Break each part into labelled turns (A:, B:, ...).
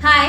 A: Hi,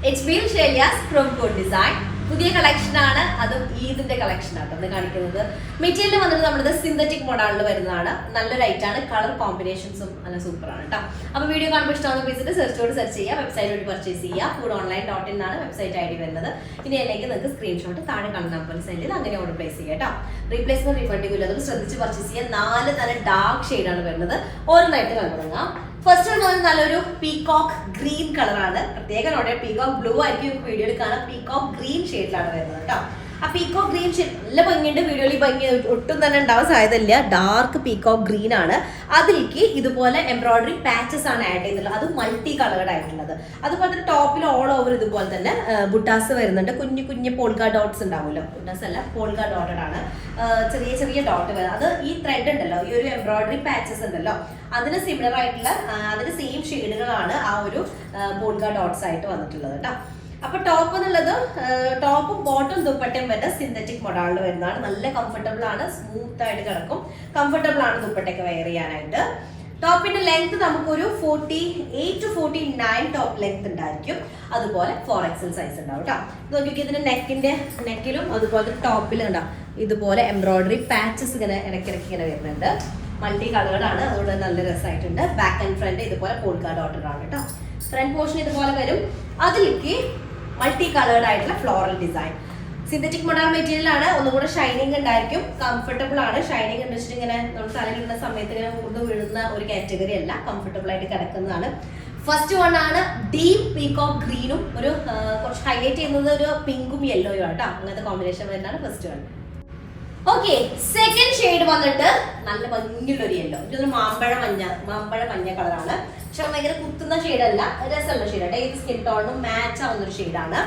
A: it's me Shelia's from good design. പുതിയ collection ആണ്, അതും ഈദിന്റെ കളക്ഷൻ ആണ് എന്ന് കാണിക്കുന്നത്. മെറ്റീരിയൽ വന്നിട്ട് നമ്മുടെ സിന്തറ്റിക് മോഡലിൽ വരുന്നതാണ്. നല്ലൊരു ഐറ്റാണ്, കളർ കോമ്പിനേഷൻസും നല്ല സൂപ്പറാണ് കേട്ടോ. അപ്പോൾ വീഡിയോ കാണുമ്പോൾ ഇഷ്ടമാകുന്ന പേജിൽ സെർച്ച് ചെയ്യുക, വെബ്സൈറ്റ് വഴി പർച്ചേസ് ചെയ്യുക. foodonline.in ആണ് വെബ്സൈറ്റ് ഐ ഡി വരുന്നത്. ഇനി അതിലേക്ക് നിങ്ങൾക്ക് സ്ക്രീൻഷോട്ട് താഴെ കാണുന്ന നമ്പർ സെൻഡ് ചെയ്ത് അങ്ങനെ ഓർഡർ പ്ലേസ് ചെയ്യുക കേട്ടോ. റീപ്ലേസ്മെന്റ് റീഫണ്ടിങ്ങില്ല, അതും ശ്രദ്ധിച്ച് പർച്ചേസ് ചെയ്യുക. 4 നല്ല ഡാർക്ക് ഷെയ്ഡാണ് വരുന്നത്. ഓരോന്നായിട്ട് കണ്ടു തുടങ്ങാം. ഫസ്റ്റ് വന്നത് നല്ലൊരു പീകോക്ക് ഗ്രീൻ കളറാണ്. പ്രത്യേക നോട്ട്, പീകോക്ക് ബ്ലൂ ആയിരിക്കും വീഡിയോയിൽ കാണാം. പീകോക്ക് ഗ്രീൻ ഷെയ്ഡിലാണ് വരുന്നത് കേട്ടോ. ആ പീകോക്ക് ഗ്രീൻ ഷെയ്ഡ് നല്ല ഭംഗിയുണ്ട്. വീഡിയോയിൽ ഭംഗി ഒട്ടും തന്നെ ഉണ്ടാവാൻ സാധ്യതയില്ല. ഡാർക്ക് പീകോക്ക് ഗ്രീൻ ആണ്. അതിലേക്ക് ഇതുപോലെ എംബ്രോയിഡറി പാച്ചസ് ആണ് ആഡ് ചെയ്തിട്ടുള്ളത്. അത് മൾട്ടി കളേർഡ് ആയിട്ടുള്ളത്. അതുപോലെ തന്നെ ടോപ്പിൽ ഓൾ ഓവർ ഇതുപോലെ തന്നെ ബുട്ടാസ് വരുന്നുണ്ട്. കുഞ്ഞു കുഞ്ഞു പോൾഗ ഡോട്ട്സ് ഉണ്ടാവുമല്ലോ, ബുട്ടാസ് അല്ല പോൾഗ ഡോട്ടഡ് ആണ്. ചെറിയ ചെറിയ ഡോട്ട് വരുന്നത്. അത് ഈ ത്രെഡ് ഉണ്ടല്ലോ, ഈ ഒരു എംബ്രോയിഡറി പാച്ചസ് ഉണ്ടല്ലോ, അതിന് സിമിലർ ആയിട്ടുള്ള അതിന് സെയിം ഷെയ്ഡുകളാണ് ആ ഒരു പോൾഗ ഡോട്ട്സ് ആയിട്ട് വന്നിട്ടുള്ളത് കേട്ടോ. അപ്പൊ ടോപ്പ് എന്നുള്ളത് ടോപ്പും ബോട്ടും ദുപ്പട്ടയും വരുന്ന സിന്തറ്റിക് മോഡലിൽ വരുന്നതാണ്. നല്ല കംഫർട്ടബിൾ ആണ്, സ്മൂത്ത് ആയിട്ട് കിടക്കും. കംഫർട്ടബിൾ ആണ് ദുപ്പട്ടയൊക്കെ വെയർ ചെയ്യാനായിട്ട്. ടോപ്പിന്റെ ലെങ്ത് നമുക്കൊരു 48 to 49 ടോപ്പ് ലെങ്ത് ഉണ്ടായിരിക്കും. അതുപോലെ 4XL സൈസ് ഉണ്ടാവും കേട്ടോ. നോക്കി ഇതിന്റെ നെക്കിലും അതുപോലെ ടോപ്പിലും ഉണ്ടാവും ഇതുപോലെ എംബ്രോയിഡറി പാച്ചസ് ഇങ്ങനെ ഇടയ്ക്കിടയ്ക്ക് ഇങ്ങനെ വരുന്നുണ്ട്. മൾട്ടി കളേർഡ് ആണ്, അതുകൊണ്ട് നല്ല രസമായിട്ടുണ്ട്. ബാക്ക് ആൻഡ് ഫ്രണ്ട് ഇതുപോലെ പോൾക്ക ഡോട്ടഡ് ആണ് കേട്ടോ. ഫ്രണ്ട് പോർഷൻ ഇതുപോലെ വരും. അതിലേക്ക് മൾട്ടി കളേർഡ് ആയിട്ടുള്ള floral design. Synthetic model material ആണ്, ഒന്നുകൂടെ ഷൈനിങ് ഉണ്ടായിരിക്കും. കംഫർട്ടബിൾ ആണ്. ഷൈനിങ് എന്ന് വെച്ചിട്ട് ഇങ്ങനെ നമ്മൾ തലയിലിടുന്ന സമയത്ത് ഇങ്ങനെ ഊർന്ന് വീഴുന്ന ഒരു കാറ്റഗറി അല്ല, കംഫർട്ടബിൾ ആയിട്ട് കിടക്കുന്നതാണ്. ഫസ്റ്റ് വൺ ആണ് ഡീപ് പീകോക്ക് ഗ്രീനും ഒരു കുറച്ച് ഹൈലൈറ്റ് ചെയ്യുന്നത് ഒരു പിങ്കും യെല്ലോയും ആണ് കേട്ടോ. അങ്ങനത്തെ കോമ്പിനേഷൻ വരുന്നതാണ് first one. Okay, second shade വന്നിട്ട് നല്ല ഭംഗിയുള്ള ഒരു യെല്ലോ. ഇതൊരു മാമ്പഴ മഞ്ഞ കളറാണ്. പക്ഷെ ഭയങ്കര കുത്തുന്ന ഷെയ്ഡല്ല, രസമുള്ള ഷെയ്ഡാണ്. ഏത് സ്കിൻ ടോണിനും മാച്ച് ആവുന്ന ഒരു ഷെയ്ഡാണ്.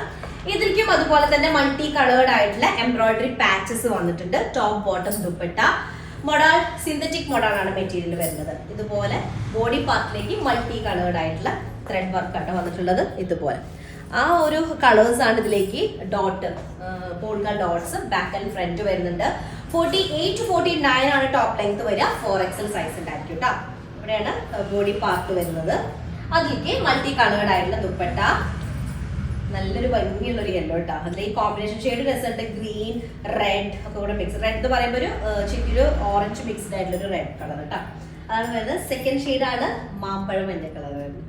A: ഇതിലേക്കും അതുപോലെ തന്നെ മൾട്ടി കളേർഡ് ആയിട്ടുള്ള എംബ്രോയിഡറി പാച്ചസ് വന്നിട്ടുണ്ട്. Top bottom dupatta model synthetic മോഡലാണ് മെറ്റീരിയൽ വരുന്നത്. ഇതുപോലെ ബോഡി പാർട്ടിലേക്ക് മൾട്ടി കളേർഡ് ആയിട്ടുള്ള ത്രെഡ് വർക്കാണ് വന്നിട്ടുള്ളത്. ഇതുപോലെ ആ ഒരു കളേഴ്സ് ആണ് ഇതിലേക്ക് dot polka dots back and front വരുന്നുണ്ട്. 48 to 49 ആണ് ടോപ്പ് ലെങ്ത് വരിക. 4XL സൈസ് ഉണ്ടായിരിക്കും കേട്ടോ. ഇവിടെയാണ് ബോഡി പാർട്ട് വരുന്നത്. അതിലേക്ക് മൾട്ടി കളേർഡ് ആയിട്ടുള്ള ദുപ്പട്ട, നല്ലൊരു ഭംഗിയുള്ള ഒരു യെല്ലോ കേട്ടോ. അതിൽ ഈ കോമ്പിനേഷൻ ഷെയ്ഡ് രസമുണ്ട്. ഗ്രീൻ റെഡ് ഒക്കെ കൂടെ മിക്സ്. റെഡ് എന്ന് പറയുമ്പോൾ ഒരു ചെറിയൊരു ഓറഞ്ച് മിക്സ്ഡ് ആയിട്ടുള്ള ഒരു റെഡ് കളർ കേട്ടോ. അതാണ് വരുന്നത്. സെക്കൻഡ് ഷെയ്ഡാണ് മാമ്പഴം മഞ്ഞ കളർ വരുന്നത്.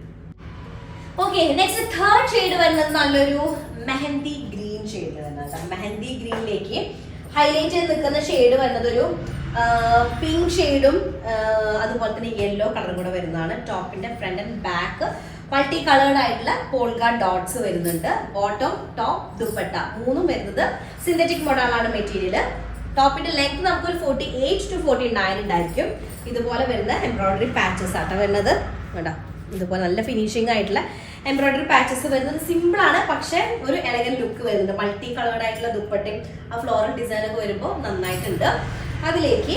A: ഓക്കെ, നെക്സ്റ്റ് തേർഡ് ഷെയ്ഡ് വരുന്നത് നല്ലൊരു മെഹന്തി ഗ്രീൻ ഷെയ്ഡ് വരുന്നത്. മെഹന്തി ഗ്രീനിലേക്ക് ഹൈലൈറ്റ് ചെയ്ത് നിൽക്കുന്ന ഷെയ്ഡ് വരുന്നത് ഒരു പിങ്ക് ഷെയ്ഡും അതുപോലെ തന്നെ യെല്ലോ കളറും കൂടെ വരുന്നതാണ്. ടോപ്പിന്റെ front and back multi coloured ആയിട്ടുള്ള പോൾക്ക ഡോട്ട്സ് വരുന്നുണ്ട്. ബോട്ടം ടോപ്പ് ദുപ്പട്ട മൂന്നും വരുന്നത് സിന്തറ്റിക് മോഡലാണ് മെറ്റീരിയൽ. ടോപ്പിന്റെ ലെങ്ത് നമുക്കൊരു 48 to 49 ഉണ്ടായിരിക്കും. ഇതുപോലെ വരുന്ന എംബ്രോയിഡറി പാച്ചസ് ആട്ടോ വരുന്നത് കേട്ടോ. ഇതുപോലെ നല്ല ഫിനിഷിംഗ് ആയിട്ടുള്ള എംബ്രോയിഡറി പാച്ചസ് വരുന്നത്. സിമ്പിൾ ആണ്, പക്ഷെ ഒരു എലഗൻ ലുക്ക് വരുന്നുണ്ട്. മൾട്ടി കളേർഡ് ആയിട്ടുള്ള ദുപ്പട്ടയും ആ ഫ്ലോറൽ ഡിസൈൻ ഒക്കെ വരുമ്പോൾ നന്നായിട്ടുണ്ട്. അതിലേക്ക്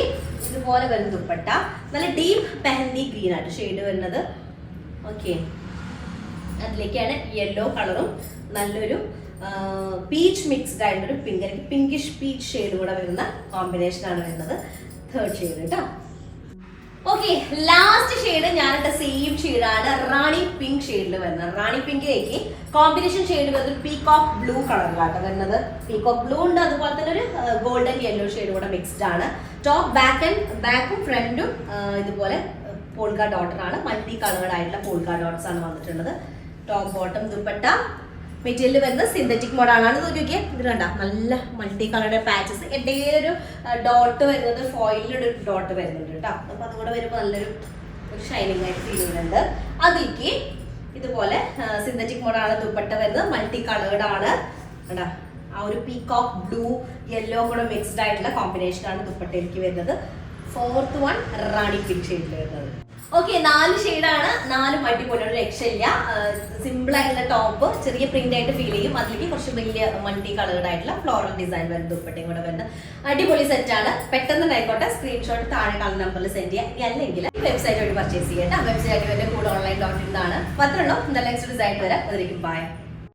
A: ഇതുപോലെ വരുന്ന ദുപ്പട്ട നല്ല ഡീപ്പ് മെഹന്തി ഗ്രീൻ ആയിട്ട് ഷെയ്ഡ് വരുന്നത്. ഓക്കെ, അതിലേക്കാണ് യെല്ലോ കളറും നല്ലൊരു പീച്ച് മിക്സ്ഡ് ആയിട്ടൊരു പിങ്കിഷ് പീച്ച് ഷെയ്ഡ് കൂടെ വരുന്ന കോമ്പിനേഷൻ ആണ് വരുന്നത്. തേർഡ് ഷെയ്ഡ് കേട്ടോ. ഓക്കെ, ലാസ്റ്റ് ഷെയ്ഡ് ഞാനിട്ട സെയിം ഷെയ്ഡാണ് റാണി പിങ്ക് ഷെയ്ഡിൽ വരുന്നത്. റാണി പിങ്കിലേക്ക് കോമ്പിനേഷൻ ഷെയ്ഡ് വരുന്നത് പീകോക്ക് ബ്ലൂ കളറിലാണ് വരുന്നത്. പീകോക്ക് ബ്ലൂ ഉണ്ട്, അതുപോലെ തന്നെ ഒരു ഗോൾഡൻ യെല്ലോ ഷെയ്ഡ് കൂടെ മിക്സ്ഡ് ആണ്. ടോപ്പ് ബാക്കും ഫ്രണ്ടും ഇതുപോലെ പോൾക്ക ഡോട്ടഡ് ആണ്. മൾട്ടി കളേർഡ് ആയിട്ടുള്ള പോൾക്ക ഡോട്ട്സ് ആണ് വന്നിട്ടുള്ളത്. ടോപ്പ് ബോട്ടം ദുപ്പട്ട മെറ്റീരിയൽ വരുന്നത് സിന്തറ്റിക് മോഡലാണ്. നോക്കിയൊക്കെ ഇത് കണ്ട നല്ല മൾട്ടി കളറുടെ പാച്ചസ്. ഇടയിൽ ഒരു ഡോട്ട് വരുന്നത് ഫോയിലൊരു ഡോട്ട് വരുന്നുണ്ട് കേട്ടോ. അപ്പൊ അതുകൂടെ വരുമ്പോൾ നല്ലൊരു ഷൈനിങ് ആയിട്ട് ഫീൽ ചെയ്യുന്നുണ്ട്. അതിലേക്ക് ഇതുപോലെ സിന്തറ്റിക് മോഡലാണ് ദുപ്പട്ട വരുന്നത്. മൾട്ടി കളേർഡ് ആണ് കേട്ടോ. ആ ഒരു പീകോക്ക് ബ്ലൂ യെല്ലോ കൂടെ മിക്സ്ഡ് ആയിട്ടുള്ള കോമ്പിനേഷൻ ആണ് ദുപ്പട്ടയിലേക്ക് വരുന്നത്. ഫോർത്ത് വൺ റാണി പിങ്ക് ഷെയ്ഡിൽ വരുന്നത്. ഓക്കെ, 4 ഷെയ്ഡാണ്. 4 അടിപൊളി, ഒരു രക്ഷയില്ല. സിമ്പിൾ ആയിട്ടുള്ള ടോപ്പ്, ചെറിയ പ്രിന്റ് ആയിട്ട് ഫീൽ ചെയ്യും. അതിലേക്ക് കുറച്ച് വലിയ മൾട്ടി കളേർഡ് ആയിട്ടുള്ള ഫ്ലോറൽ ഡിസൈൻ വരുന്ന ദുപ്പട്ടയും കൂടെ വരുന്ന അടിപൊളി സെറ്റ് ആണ്. പെട്ടെന്ന് ആയിക്കോട്ടെ, സ്ക്രീൻഷോട്ട് താഴെ കാണുന്ന നമ്പറിൽ സെൻഡ് ചെയ്യുക. അല്ലെങ്കിൽ വെബ്സൈറ്റ് വഴി പർച്ചേസ് ചെയ്യട്ടെ. വെബ്സൈറ്റ് വരെ foodonline.in ആണ്. മാത്രമേ ഉള്ളൂ. നെക്സ്റ്റ് ഡിസൈൻ വരാം. അതിലേക്ക് ബൈ.